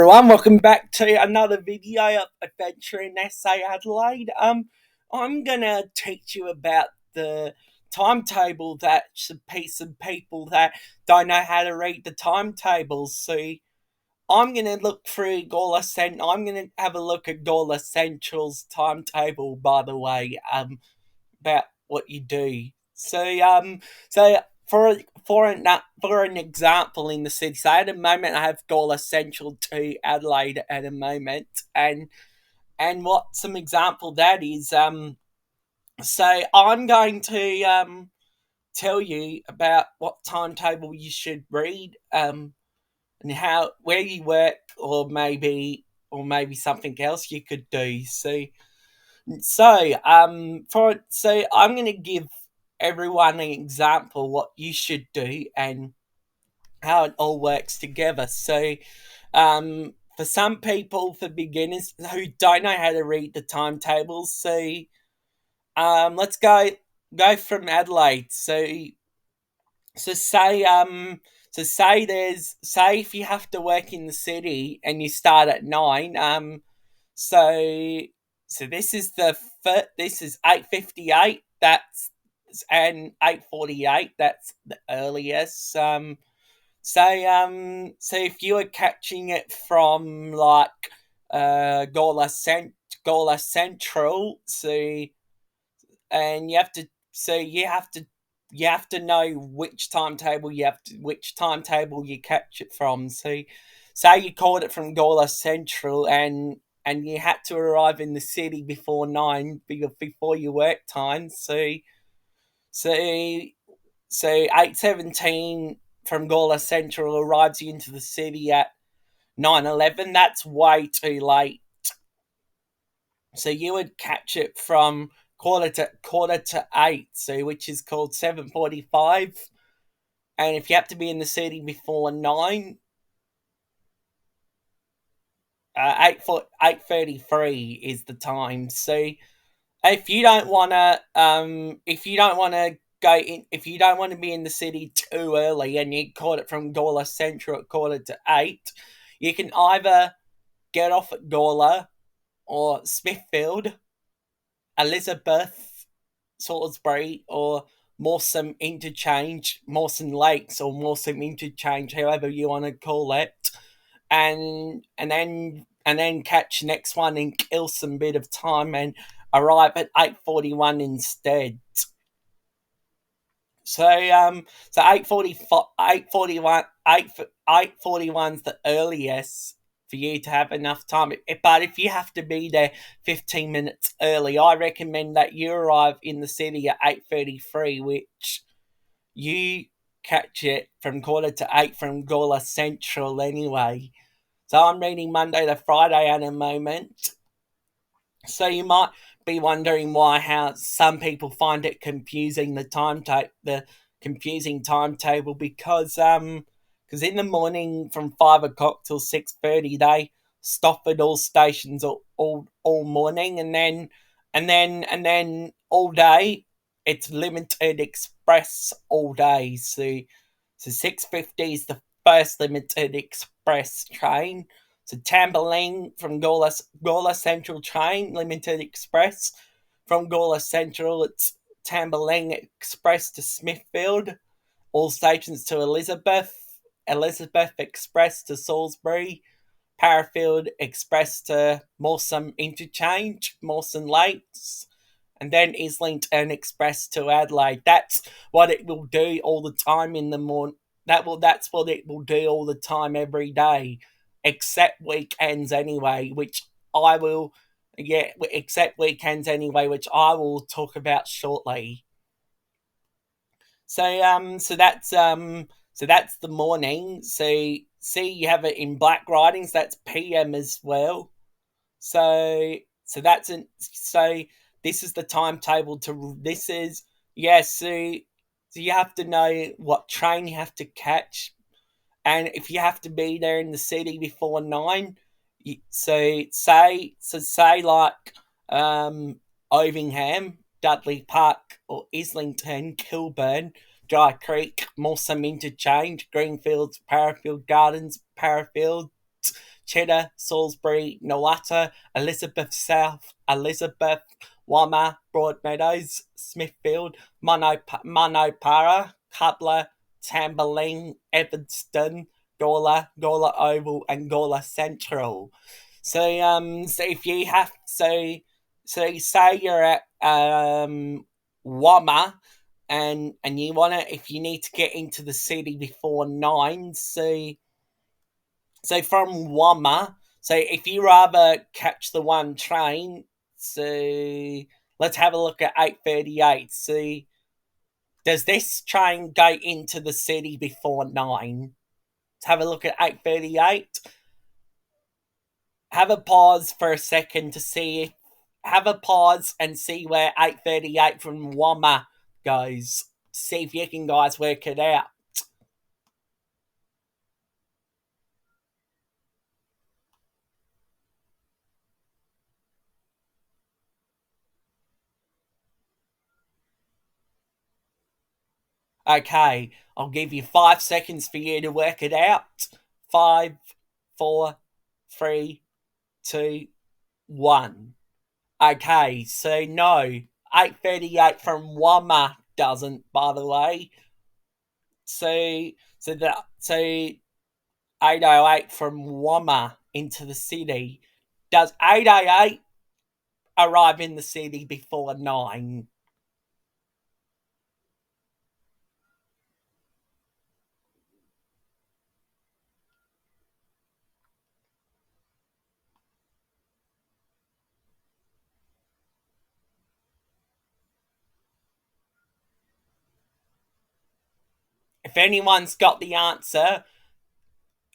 Everyone, welcome back to another video of Adventure in SA Adelaide. I'm gonna teach you about the timetable that's a piece of people that don't know how to read the timetables. So I'm gonna look through I'm gonna have a look at Gawler Central's timetable, by the way, about what you do. So for for an example in the city, so at the moment I have Gawler Central to Adelaide at the moment, and what some example that is. So I'm going to tell you about what timetable you should read, and how where you work, or maybe something else you could do. So I'm going to give everyone an example what you should do and how it all works together. For some people, for beginners who don't know how to read the timetables, let's go from Adelaide. So say say if you have to work in the city and you start at 9. So so this is 8:58. That's and 8:48. That's the earliest. So if you were catching it from like Gawler Central, and you have to know which timetable you catch it from. So say you caught it from Gawler Central, and you had to arrive in the city before 9 before your work time. So so 8:17 from Gawler Central arrives you into the city at 9:11. That's way too late. So you would catch it from quarter to 8, so which is called 7:45. And if you have to be in the city before 9, 8:33 is the time. So if you don't wanna go in, if you don't want to be in the city too early, and you caught it from Gawler Central at quarter to 8, you can either get off at Gawler or Smithfield, Elizabeth, Salisbury, or Mawson Lakes, or Mawson Interchange, however you want to call it, and then catch the next one and kill some bit of time and arrive at 8:41 instead. So 8:41's the earliest for you to have enough time. But if you have to be there 15 minutes early, I recommend that you arrive in the city at 8:33, which you catch it from quarter to 8 from Gawler Central anyway. So I'm reading Monday to Friday at the moment. So you might be wondering why how some people find it confusing the confusing timetable, because in the morning from 5 o'clock till 6:30 they stop at all stations all morning, and then all day it's limited express all day. So 6:50 is the first limited express train. So Tambalang from Gawler Central train, limited express. From Gawler Central, it's Tambalang Express to Smithfield, all stations to Elizabeth Express to Salisbury, Parafield Express to Mawson Interchange, Mawson Lakes, and then Islington Express to Adelaide. That's what it will do all the time in the morning. That's what it will do all the time every day, except weekends anyway, which I will except weekends anyway, which I will talk about shortly. So the morning. So see, you have it in black writings. That's PM as well. So that's an so this is the timetable to this is yeah. So you have to know what train you have to catch, and if you have to be there in the city before 9. Say like Ovingham, Dudley Park, or Islington, Kilburn, Dry Creek, Mawson Interchange, Greenfields, Parafield Gardens, Parafield, Cheddar, Salisbury, Nolata, Elizabeth South, Elizabeth, Wama, Broadmeadows, Smithfield, Monopara, Cutler, Tamberlane, Evanston, Gawler, Gawler Oval, and Gawler Central. So if you have so say you're at Wama, and you want to, if you need to get into the city before 9, so from Wama, so if you rather catch the one train, so let's have a look at 8:38. See, does this train go into the city before 9? Let's have a look at 8:38. Have a pause for a second to see if, have a pause and see where 8:38 from Wama goes. See if you can guys work it out. Okay, I'll give you 5 seconds for you to work it out. Five, four, three, two, one. Okay, so no, 8:38 from Wama doesn't, by the way. So 8:08 from Wama into the city. Does 8:08 arrive in the city before 9? If anyone's got the answer,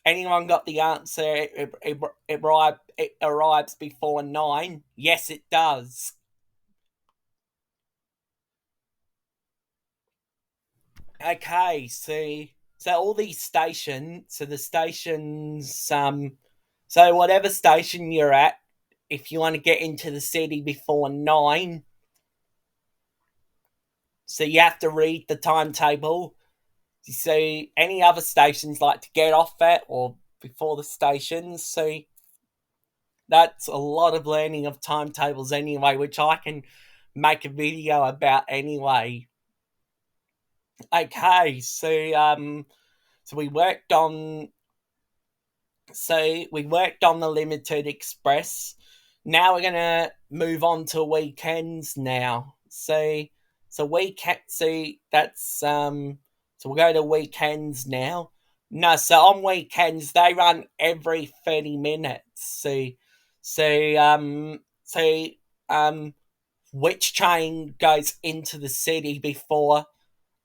anyone got the answer? It arrives before 9. Yes, it does. Okay, so all these stations, so whatever station you're at, if you want to get into the city before 9, so you have to read the timetable. So any other stations like to get off at or before the stations. So that's a lot of learning of timetables anyway, which I can make a video about anyway. Okay, so we worked on the limited express. Now we're gonna move on to weekends now. So weekend see that's so we'll go to weekends now. No, so on weekends they run every 30 minutes. So um which train goes into the city before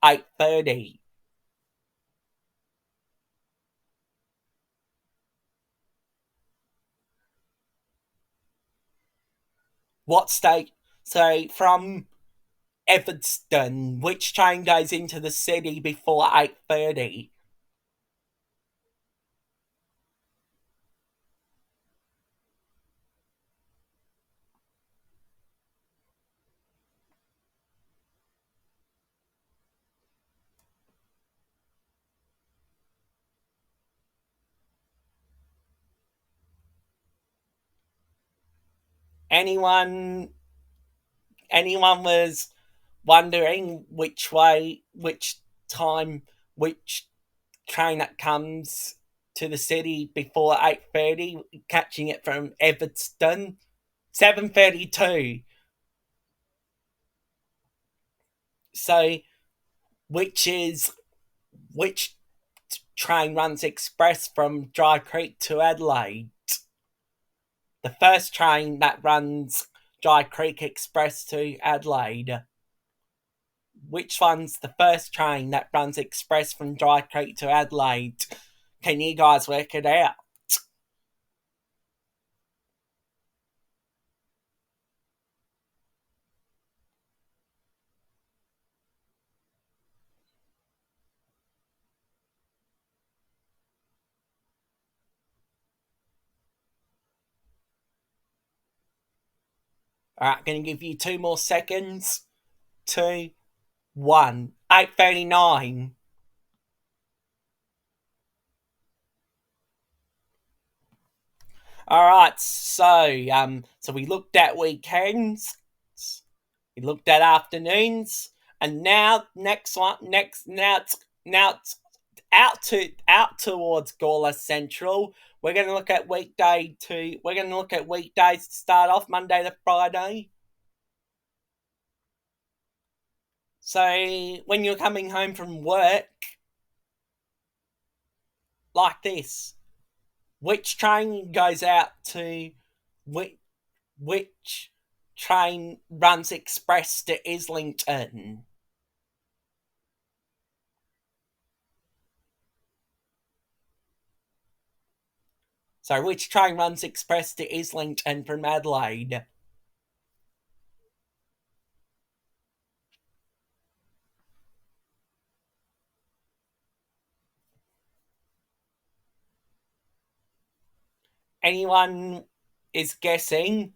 8:30? What state? So from Evanston, which train goes into the city before 8:30? Anyone anyone was wondering which time, which train that comes to the city before 8:30, catching it from Evanston? 7:32. So which which train runs express from Dry Creek to Adelaide? The first train that runs Dry Creek Express to Adelaide. Which one's the first train that runs express from Dry Creek to Adelaide? Can you guys work it out? Alright, gonna give you 2 more seconds. Two, one. 8:39. All right, so we looked at weekends, we looked at afternoons, and now next one, next now it's out towards Gawler Central. We're going to look at we're going to look at weekdays to start off, Monday to Friday. So when you're coming home from work, like this, which train goes out to which which train runs express to Islington? So which train runs express to Islington from Adelaide? Anyone is guessing?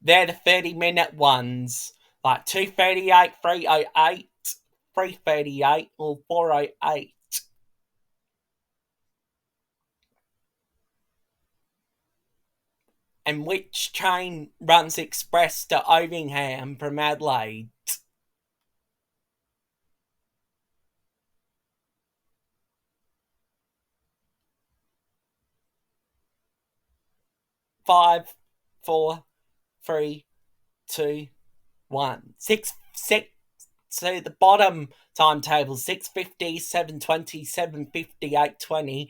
They're the 30-minute ones. Like 2:38, 3:08, 3:38, or 4:08. And which train runs express to Ovingham from Adelaide? 5, 4, 3, 2, 1. Six. So the bottom timetable 6:50, 7:20, 7:50, 8:20.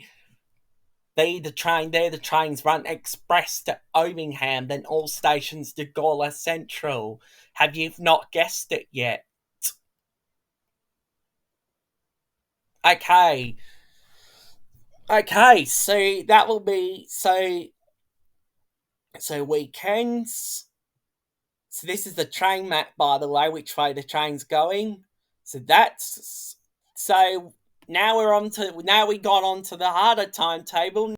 They're the trains run express to Ovingham, then all stations to Gawler Central. Have you not guessed it yet? Okay. Okay, so that will be so weekends. So this is the train map, by the way, which way the train's going. So that's so now we got on to the harder timetable.